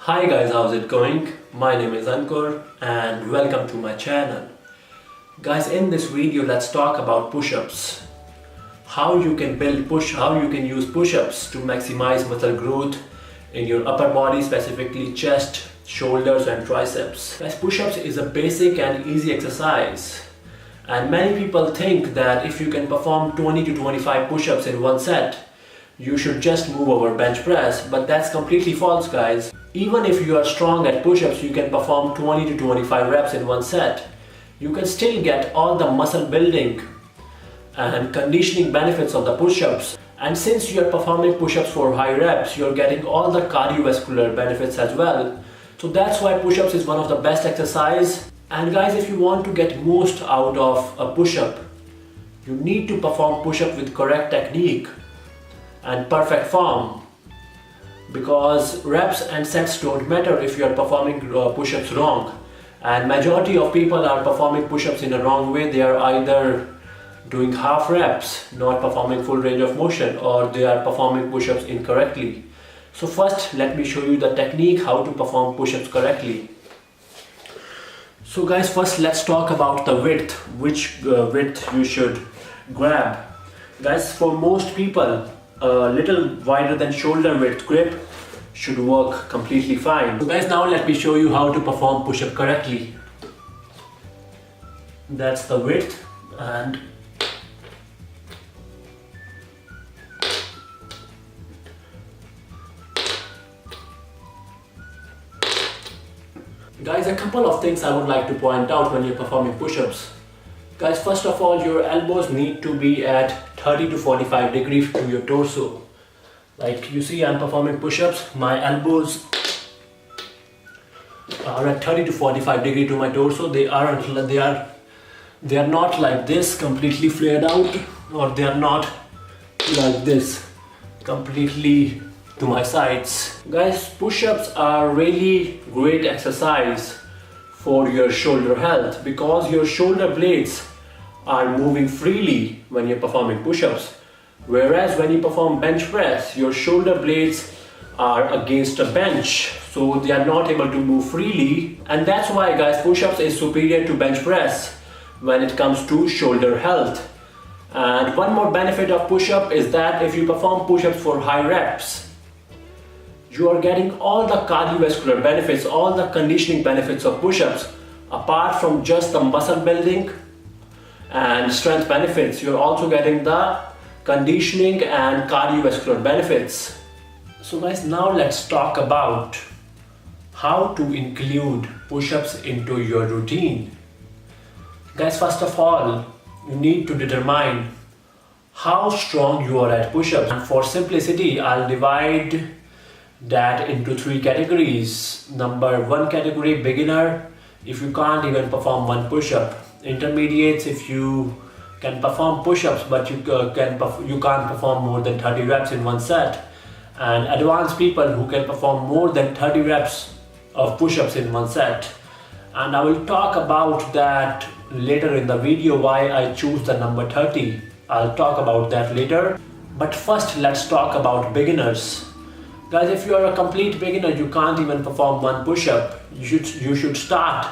Hi guys, how's it going? My name is Ankur and welcome to my channel. Guys, in this video let's talk about push-ups. How you can use push-ups to maximize muscle growth in your upper body, specifically chest, shoulders and triceps. Guys, push-ups is a basic and easy exercise. And many people think that if you can perform 20 to 25 push-ups in one set, you should just move over bench press, but that's completely false, guys. Even if you are strong at push-ups, you can perform 20 to 25 reps in one set. You can still get all the muscle building and conditioning benefits of the push-ups. And since you are performing push-ups for high reps, you're getting all the cardiovascular benefits as well. So that's why push-ups is one of the best exercise. And guys, if you want to get most out of a push-up, you need to perform push-up with correct technique and perfect form, because reps and sets don't matter if you are performing push-ups wrong. And majority of people are performing push-ups in a wrong way. They are either doing half reps, not performing full range of motion, or they are performing push-ups incorrectly. So first let me show you the technique how to perform push-ups correctly. So guys, first let's talk about the width, which width you should grab. Guys, for most people, a little wider than shoulder width grip should work completely fine. So guys, now let me show you how to perform push-up correctly. That's the width, and guys, a couple of things I would like to point out when you're performing push-ups. Guys, first of all, your elbows need to be at 30 to 45 degrees to your torso. Like you see, I'm performing push-ups, my elbows are at 30 to 45 degrees to my torso. They are not like this completely flared out, or they are not like this completely to my sides. Guys, push-ups are really great exercise for your shoulder health, because your shoulder blades are moving freely when you're performing push-ups. Whereas when you perform bench press, your shoulder blades are against a bench, so they are not able to move freely. And that's why, guys, push-ups is superior to bench press when it comes to shoulder health. And one more benefit of push-up is that if you perform push-ups for high reps, you are getting all the cardiovascular benefits, all the conditioning benefits of push-ups. Apart from just the muscle building and strength benefits, you're also getting the conditioning and cardiovascular benefits. So guys, now let's talk about how to include push-ups into your routine. Guys, first of all, you need to determine how strong you are at push-ups. And for simplicity, I'll divide that into three categories. Number one category, beginner, if you can't even perform one push-up. Intermediates, if you can perform push-ups but you can't perform more than 30 reps in one set. And advanced people who can perform more than 30 reps of push-ups in one set. And I will talk about that later in the video, why I choose the number 30. I'll talk about that later. But first let's talk about beginners. Guys, if you are a complete beginner, you can't even perform one push-up, you should start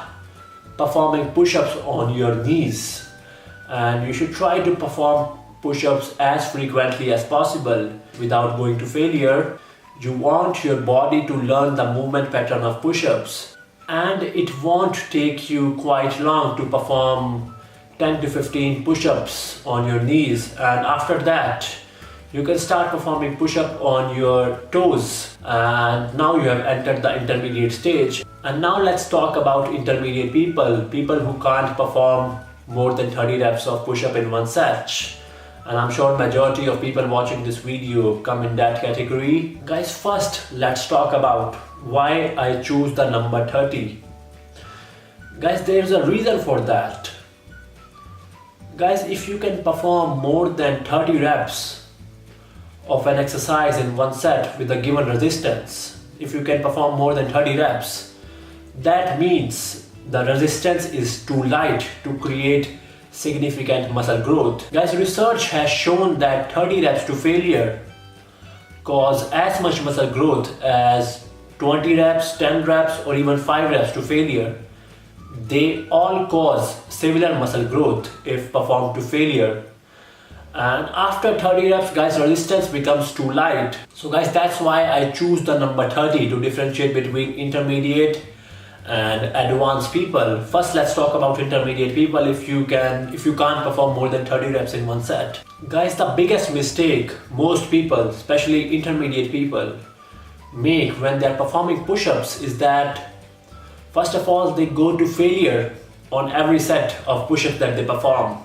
performing push-ups on your knees. And you should try to perform push-ups as frequently as possible without going to failure. You want your body to learn the movement pattern of push-ups. And it won't take you quite long to perform 10 to 15 push-ups on your knees. And after that, you can start performing push-up on your toes, and now you have entered the intermediate stage. And now let's talk about intermediate people who can't perform more than 30 reps of push-up in one set. And I'm sure majority of people watching this video come in that category. Guys, first let's talk about why I choose the number 30. Guys, there's a reason for that. Guys, if you can perform more than 30 reps of an exercise in one set with a given resistance, if you can perform more than 30 reps, that means the resistance is too light to create significant muscle growth. Guys, research has shown that 30 reps to failure cause as much muscle growth as 20 reps, 10 reps, or even 5 reps to failure, they all cause similar muscle growth if performed to failure. And after 30 reps, guys, resistance becomes too light. So guys, that's why I choose the number 30 to differentiate between intermediate and advanced people. First, let's talk about intermediate people. If you can't perform more than 30 reps in one set. Guys, the biggest mistake most people, especially intermediate people, make when they're performing push-ups is that first of all, they go to failure on every set of push-ups that they perform.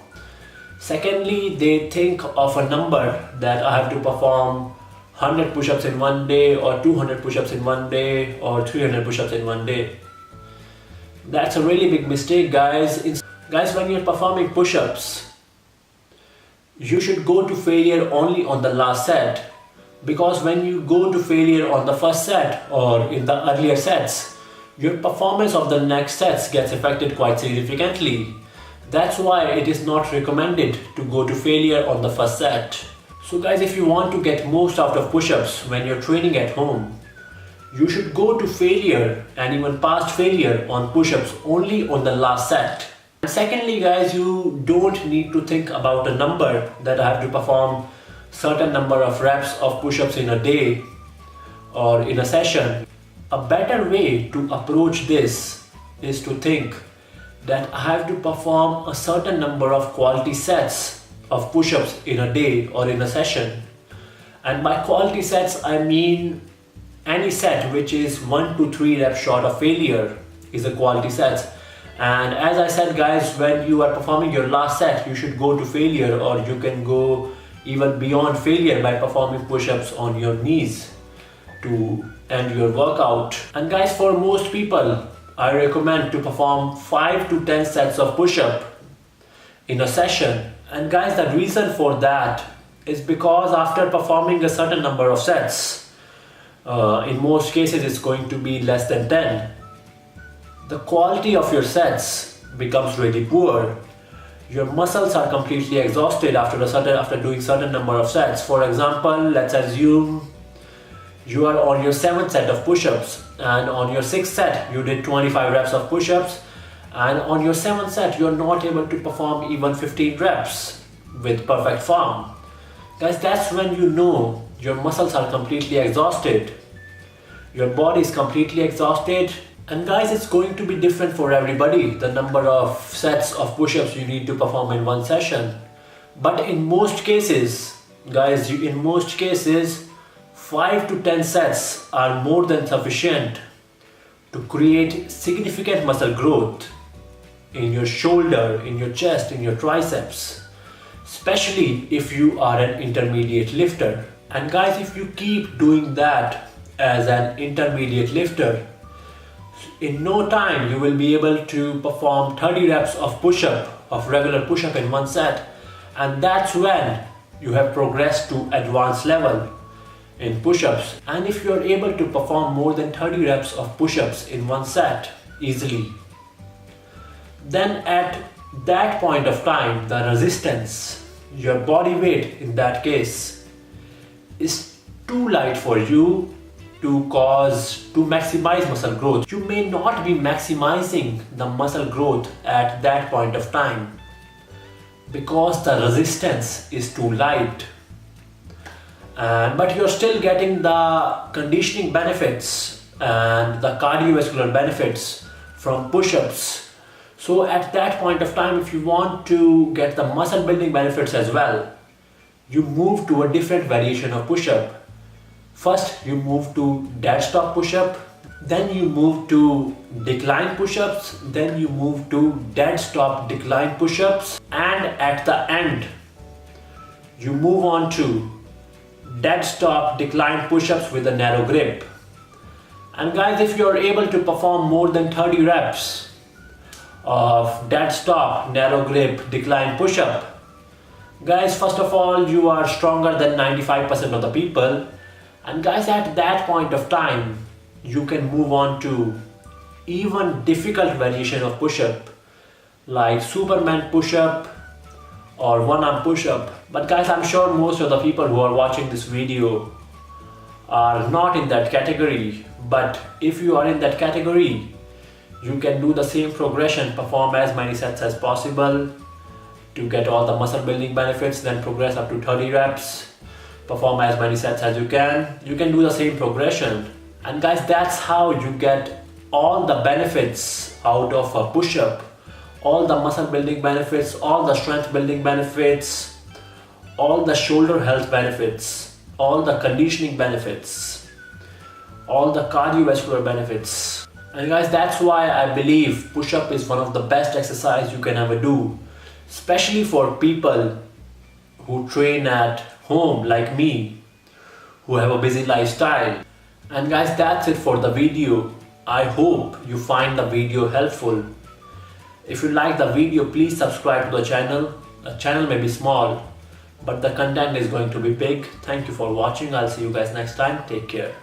Secondly, they think of a number that I have to perform 100 push-ups in one day, or 200 push-ups in one day, or 300 push-ups in one day. That's a really big mistake, guys. Guys, when you're performing push-ups, you should go to failure only on the last set. Because when you go to failure on the first set or in the earlier sets, your performance of the next sets gets affected quite significantly. That's why it is not recommended to go to failure on the first set. So guys, if you want to get most out of push-ups when you're training at home, you should go to failure and even past failure on push-ups only on the last set. And secondly, guys, you don't need to think about a number that I have to perform certain number of reps of push-ups in a day or in a session. A better way to approach this is to think that I have to perform a certain number of quality sets of push-ups in a day or in a session. And by quality sets, I mean any set which is 1 to 3 reps short of failure is a quality set. And as I said, guys, when you are performing your last set, you should go to failure, or you can go even beyond failure by performing push-ups on your knees to end your workout. And guys, for most people, I recommend to perform 5 to 10 sets of push-up in a session. And guys, the reason for that is because after performing a certain number of sets, in most cases it's going to be less than 10, the quality of your sets becomes really poor. Your muscles are completely exhausted after doing certain number of sets. For example, let's assume you are on your 7th set of push-ups, and on your 6th set you did 25 reps of push-ups, and on your 7th set you are not able to perform even 15 reps with perfect form. Guys, that's when you know your muscles are completely exhausted, your body is completely exhausted. And guys, it's going to be different for everybody, the number of sets of push-ups you need to perform in one session. But in most cases, guys, in most cases, 5 to 10 sets are more than sufficient to create significant muscle growth in your shoulder, in your chest, in your triceps, especially if you are an intermediate lifter. And guys, if you keep doing that as an intermediate lifter, in no time you will be able to perform 30 reps of push-up, of regular push-up in one set, and that's when you have progressed to advanced level in push-ups. And if you are able to perform more than 30 reps of push-ups in one set easily, then at that point of time, the resistance, your body weight in that case, is too light for you to maximize muscle growth. You may not be maximizing the muscle growth at that point of time because the resistance is too light. But you're still getting the conditioning benefits and the cardiovascular benefits from push-ups. So at that point of time, if you want to get the muscle building benefits as well, you move to a different variation of push-up. First, you move to dead stop push-up, then you move to decline push-ups, then you move to dead stop decline push-ups, and at the end, you move on to dead stop decline push-ups with a narrow grip. And guys, if you are able to perform more than 30 reps of dead stop narrow grip decline push-up, guys, first of all, you are stronger than 95% of the people. And guys, at that point of time, you can move on to even difficult variation of push-up like Superman push-up or one-arm push-up. But guys, I'm sure most of the people who are watching this video are not in that category. But if you are in that category, you can do the same progression, perform as many sets as possible to get all the muscle building benefits, then progress up to 30 reps, perform as many sets as you can. You can do the same progression. And guys, that's how you get all the benefits out of a push-up, all the muscle building benefits, all the strength building benefits, all the shoulder health benefits, all the conditioning benefits, all the cardiovascular benefits. And guys, that's why I believe push-up is one of the best exercise you can ever do, especially for people who train at home like me, who have a busy lifestyle. And guys, that's it for the video. I hope you find the video helpful. If you like the video, please subscribe to the channel. The channel may be small, but the content is going to be big. Thank you for watching. I'll see you guys next time. Take care.